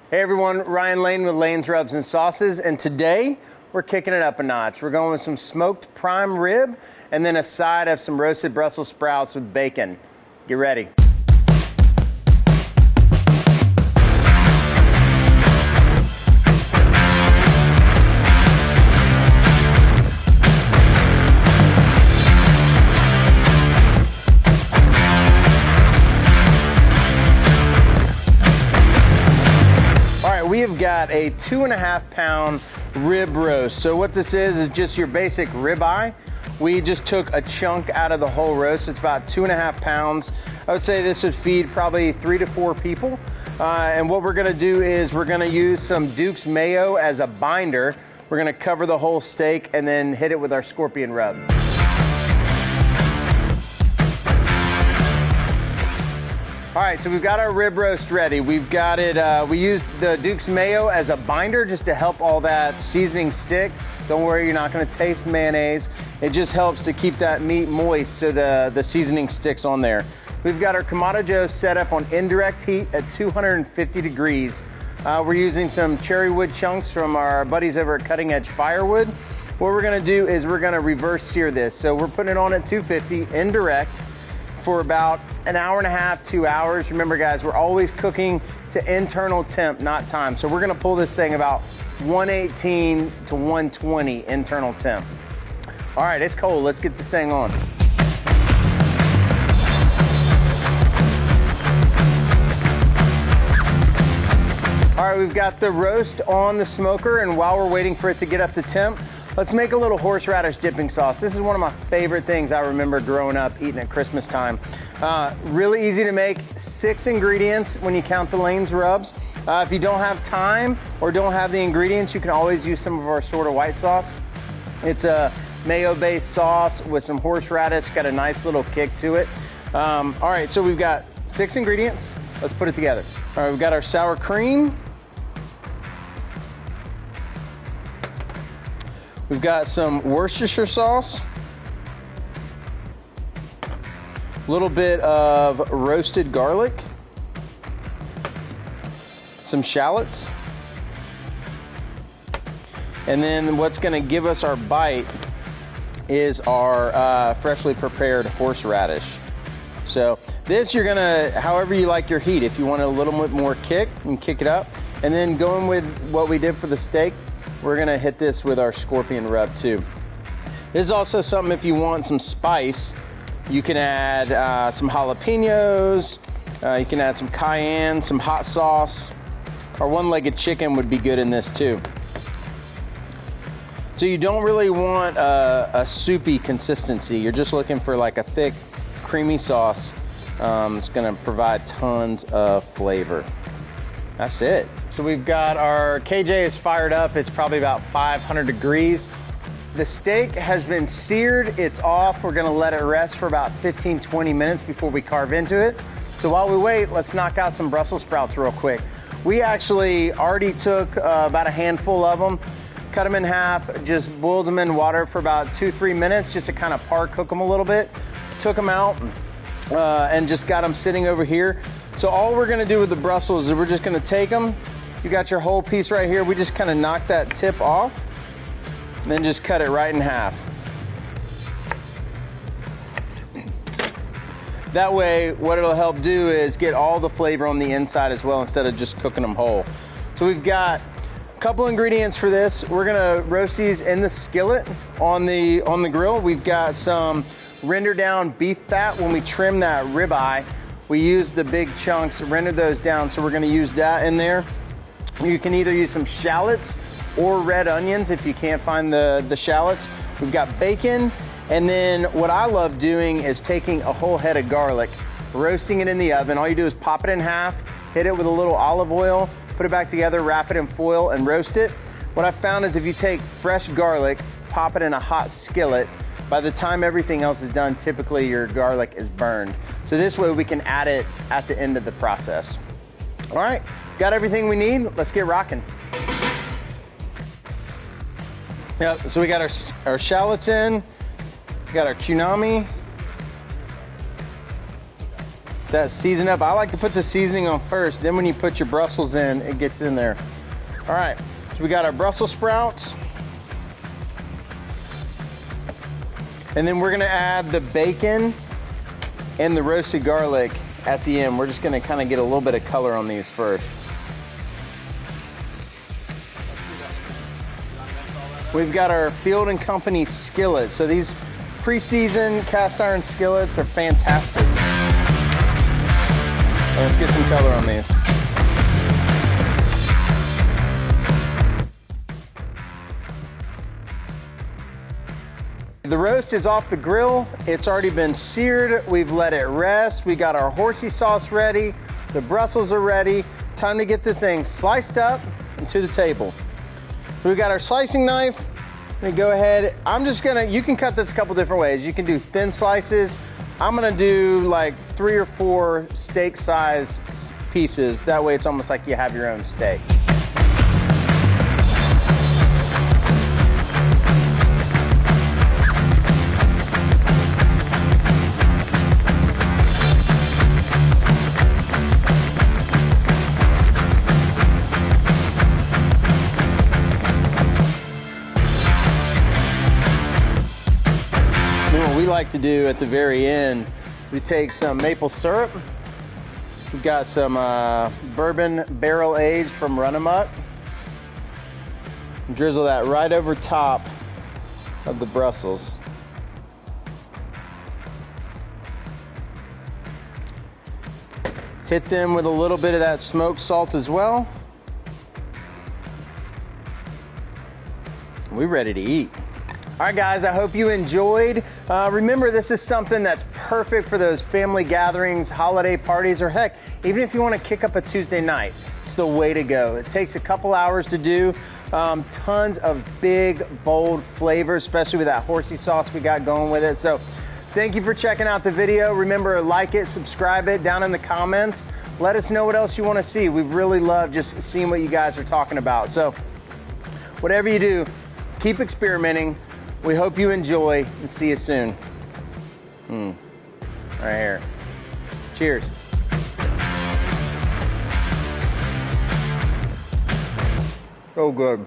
Hey everyone, Ryan Lane with Lane's Rubs and Sauces, and today we're kicking it up a notch. We're going with some smoked prime rib and then a side of some roasted Brussels sprouts with bacon. Get ready. We have got a 2.5 pound rib roast. So what this is just your basic ribeye. We just took a chunk out of the whole roast. It's about 2.5 pounds. I would say this would feed probably 3 to 4 people. And what we're gonna do is we're gonna use some Duke's mayo as a binder. We're gonna cover the whole steak and then hit it with our scorpion rub. All right, so we've got our rib roast ready. We've got it, we used the Duke's mayo as a binder just to help all that seasoning stick. Don't worry, you're not gonna taste mayonnaise. It just helps to keep that meat moist so the seasoning sticks on there. We've got our Kamado Joe set up on indirect heat at 250 degrees. We're using some cherry wood chunks from our buddies over at Cutting Edge Firewood. What we're gonna do is we're gonna reverse sear this. So we're putting it on at 250 indirect for about an hour and a half, 2 hours. Remember guys, we're always cooking to internal temp, not time. So we're gonna pull this thing about 118 to 120 internal temp. All right, it's cold, let's get this thing on. All right, we've got the roast on the smoker, and while we're waiting for it to get up to temp, let's make a little horseradish dipping sauce. This is one of my favorite things I remember growing up eating at Christmas time. Really easy to make, 6 ingredients when you count the Lane's Rubs. If you don't have time or don't have the ingredients, you can always use some of our sort of white sauce. It's a mayo-based sauce with some horseradish, got a nice little kick to it. All right, so we've got 6 ingredients. Let's put it together. All right, we've got our sour cream. We've got some Worcestershire sauce, a little bit of roasted garlic, some shallots, and then what's gonna give us our bite is our freshly prepared horseradish. So this you're gonna, however you like your heat, if you want a little bit more kick, you can kick it up. And then going with what we did for the steak, we're gonna hit this with our scorpion rub too. This is also something if you want some spice, you can add some jalapenos, you can add some cayenne, some hot sauce, or one-legged chicken would be good in this too. So you don't really want a soupy consistency. You're just looking for like a thick, creamy sauce. It's gonna provide tons of flavor. That's it. So we've got our KJ is fired up. It's probably about 500 degrees. The steak has been seared, it's off. We're gonna let it rest for about 15, 20 minutes before we carve into it. So while we wait, let's knock out some Brussels sprouts real quick. We actually already took about a handful of them, cut them in half, just boiled them in water for about 2-3 minutes just to kind of par cook them a little bit. Took them out and just got them sitting over here. So all we're gonna do with the Brussels is we're just gonna take them. You got your whole piece right here. We just kind of knock that tip off and then just cut it right in half. That way, what it'll help do is get all the flavor on the inside as well instead of just cooking them whole. So we've got a couple ingredients for this. We're gonna roast these in the skillet on the grill. We've got some render down beef fat. When we trim that ribeye, we use the big chunks, render those down, so we're gonna use that in there. You can either use some shallots or red onions if you can't find the shallots. We've got bacon, and then what I love doing is taking a whole head of garlic, roasting it in the oven. All you do is pop it in half, hit it with a little olive oil, put it back together, wrap it in foil, and roast it. What I've found is if you take fresh garlic, pop it in a hot skillet, by the time everything else is done, typically your garlic is burned. So this way we can add it at the end of the process. All right, got everything we need. Let's get rocking. Yep, so we got our shallots in, we got our kunami. that season up. I like to put the seasoning on first, then when you put your Brussels in, it gets in there. All right, so we got our Brussels sprouts. And then we're gonna add the bacon and the roasted garlic at the end. We're just gonna kind of get a little bit of color on these first. We've got our Field & Company skillets. So these pre-seasoned cast iron skillets are fantastic. Let's get some color on these. The roast is off the grill. It's already been seared. We've let it rest. We got our horsey sauce ready. The Brussels are ready. Time to get the thing sliced up and to the table. So we got our slicing knife. I'm gonna go ahead. You can cut this a couple different ways. You can do thin slices. I'm gonna do like 3 or 4 steak size pieces. That way it's almost like you have your own steak. What we like to do at the very end, we take some maple syrup. We've got some bourbon barrel aged from Run 'Em Up. Drizzle that right over top of the Brussels. Hit them with a little bit of that smoked salt as well. We're ready to eat. All right, guys, I hope you enjoyed. Remember, this is something that's perfect for those family gatherings, holiday parties, or heck, even if you want to kick up a Tuesday night, it's the way to go. It takes a couple hours to do. Tons of big, bold flavor, especially with that horsey sauce we got going with it. So thank you for checking out the video. Remember, like it, subscribe it down in the comments. Let us know what else you want to see. We really love just seeing what you guys are talking about. So whatever you do, keep experimenting. We hope you enjoy and see you soon. Right here. Cheers. So good.